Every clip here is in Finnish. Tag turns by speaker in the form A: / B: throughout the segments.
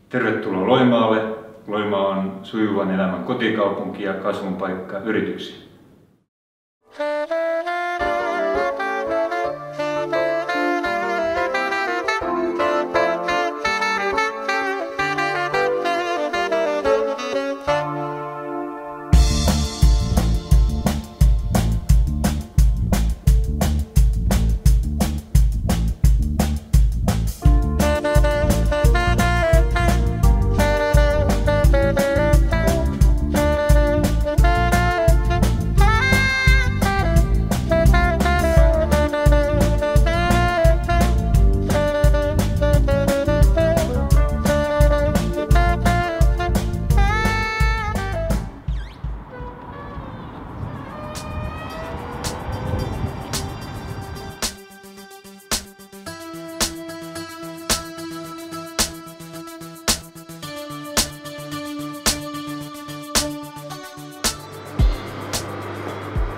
A: Tervetuloa Loimaalle. Loimaa on sujuvan elämän kotikaupunki ja kasvun paikka yrityksiä.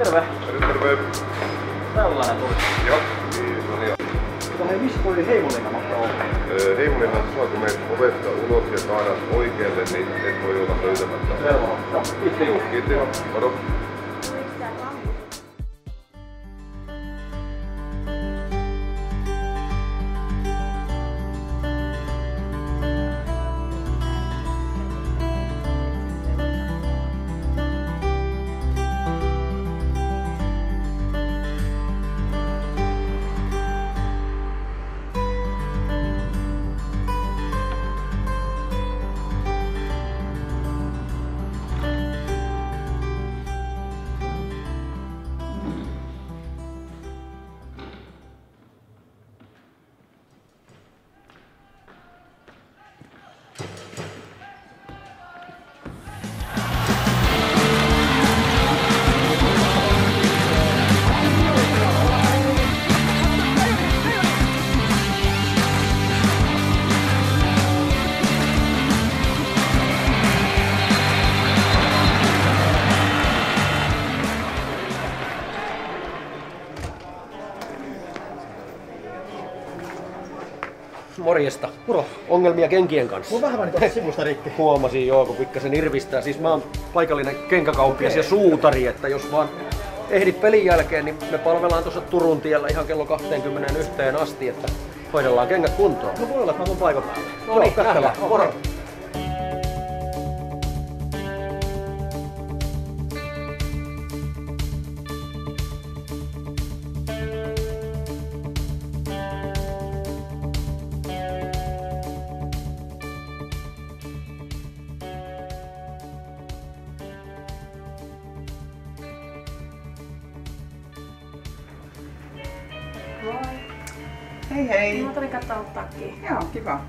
B: Terve!
C: Terve!
B: Tällainen tuli.
C: Joo, niin no joo.
B: Hei, missä toi Heimolinna mahtaa olla?
C: Heimolinna, saako menet ovesta ulos ja kaadat oikealle, niin et voi olla löytämättä.
B: Selvä. Joo, kiitti.
C: Kiitti, moro.
D: Morjesta.
B: Moro.
D: Ongelmia kenkien kanssa.
B: Mulla vähän meni sivusta rikki.
D: Huomasin joo, kun pikkasen irvistää. Siis mä oon paikallinen kenkäkauppias ja suutari, että jos vaan ehdit pelin jälkeen, niin me palvellaan tuossa Turun tiellä ihan kello 21 asti, että hoidellaan kengät kuntoon.
B: No voi olla, että mä tuun paikan päälle.
D: No niin, nähdään. Moro.
E: Moi.
F: Hei hei!
E: Mä tulin katsoa takkiin.
F: Joo, kiva.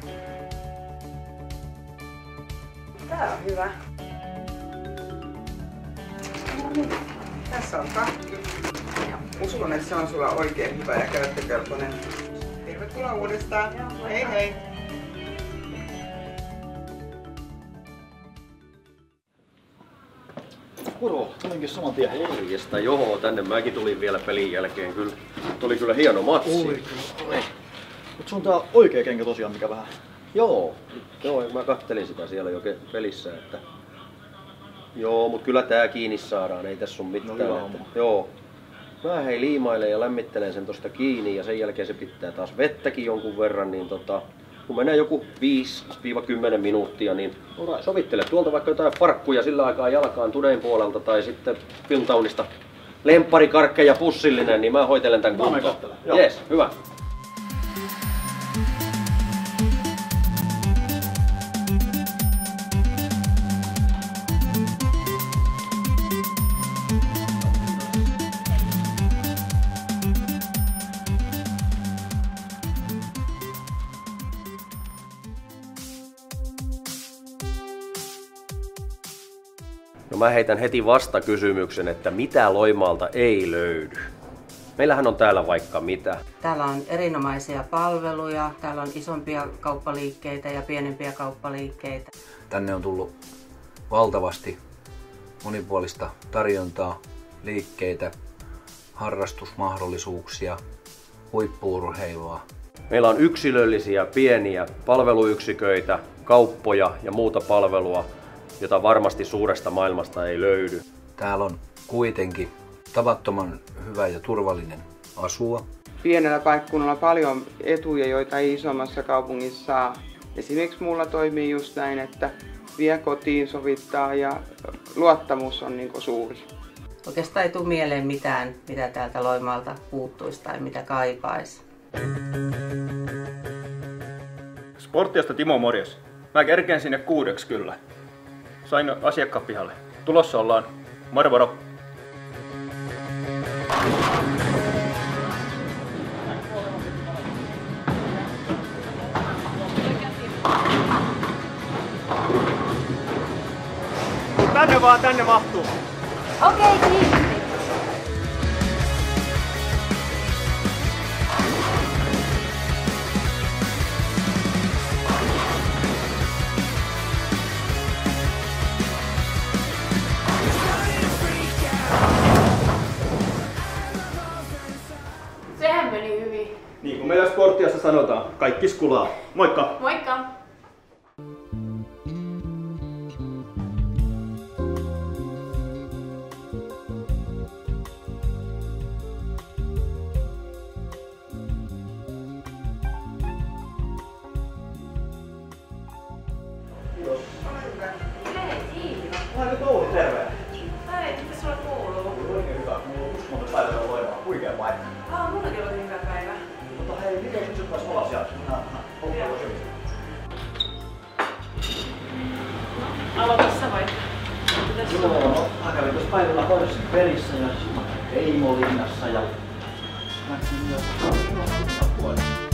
E: Tää on hyvä. No niin.
F: Tässä on takki. Ja uskon, että se on sulla oikein hyvä ja käyttökelpoinen. Tervetuloa uudestaan.
E: Joo,
F: Hei hei!
B: Moro, tulinkin saman tien.
D: Morjesta, joo, tänne mäkin tulin vielä pelin jälkeen. Kyllä, tuli kyllä hieno matsi.
B: Mut sun tää oikea kenkä tosiaan, mikä vähän...
D: Joo, mä kattelin sitä siellä jo pelissä, että joo, mut kyllä tää kiinni saadaan, ei tässä ole mitään.
B: No hyvä homma.
D: Joo. Mä lämmittelen ja lämmittelen sen tosta kiinni ja sen jälkeen se pitää taas vettäkin jonkun verran, niin kun menee joku 5-10 minuuttia, niin sovittele tuolta vaikka jotain farkkuja sillä aikaa jalkaan Tudein puolelta tai sitten Filmtownista lempparikarkkeja pussillinen, niin mä hoitelen tän kuntoon. Jees, hyvä. No mä heitän heti vastakysymyksen, että mitä Loimaalta ei löydy? Meillähän on täällä vaikka mitä.
G: Täällä on erinomaisia palveluja, täällä on isompia kauppaliikkeitä ja pienempiä kauppaliikkeitä.
H: Tänne on tullut valtavasti monipuolista tarjontaa, liikkeitä, harrastusmahdollisuuksia, huippu-urheilua.
D: Meillä on yksilöllisiä pieniä palveluyksiköitä, kauppoja ja muuta palvelua, jota varmasti suuresta maailmasta ei löydy.
H: Täällä on kuitenkin tavattoman hyvä ja turvallinen asua.
F: Pienellä paikkakunnalla paljon etuja, joita ei isommassa kaupungissa saa. Esimerkiksi mulla toimii just näin, että vie kotiin, sovittaa ja luottamus on niin suuri.
G: Oikeastaan ei tule mieleen mitään, mitä täältä Loimaalta puuttuisi tai mitä kaipaisi.
B: Sporttiasta Timo, morjes. Mä kerkeen sinne 6 kyllä. Sain asiakkaan pihalle. Tulossa ollaan. Moro moro. Tänne vaan, tänne mahtuu.
E: Okei, kiitos.
I: Sehän meni hyvin.
B: Niin kuin meillä Sporttiassa sanotaan, kaikki skulaa. Moikka!
I: Moikka!
B: Mä nyt Oulu, terve.
I: Hei, mitä sulla kuuluu?
B: Oikein hyvä, mulla on uskonto päivällä Loimaa. Huikea paikka.
I: Mullakin oli hyvä päivä.
B: Mutta hei, miten sun sut vois olla siellä?
I: Aloita sä vai?
B: Joo, mä kävin tuossa päivällä hoidossa perissä ja Heimolinnassa ja läksin jo 2 vuotta.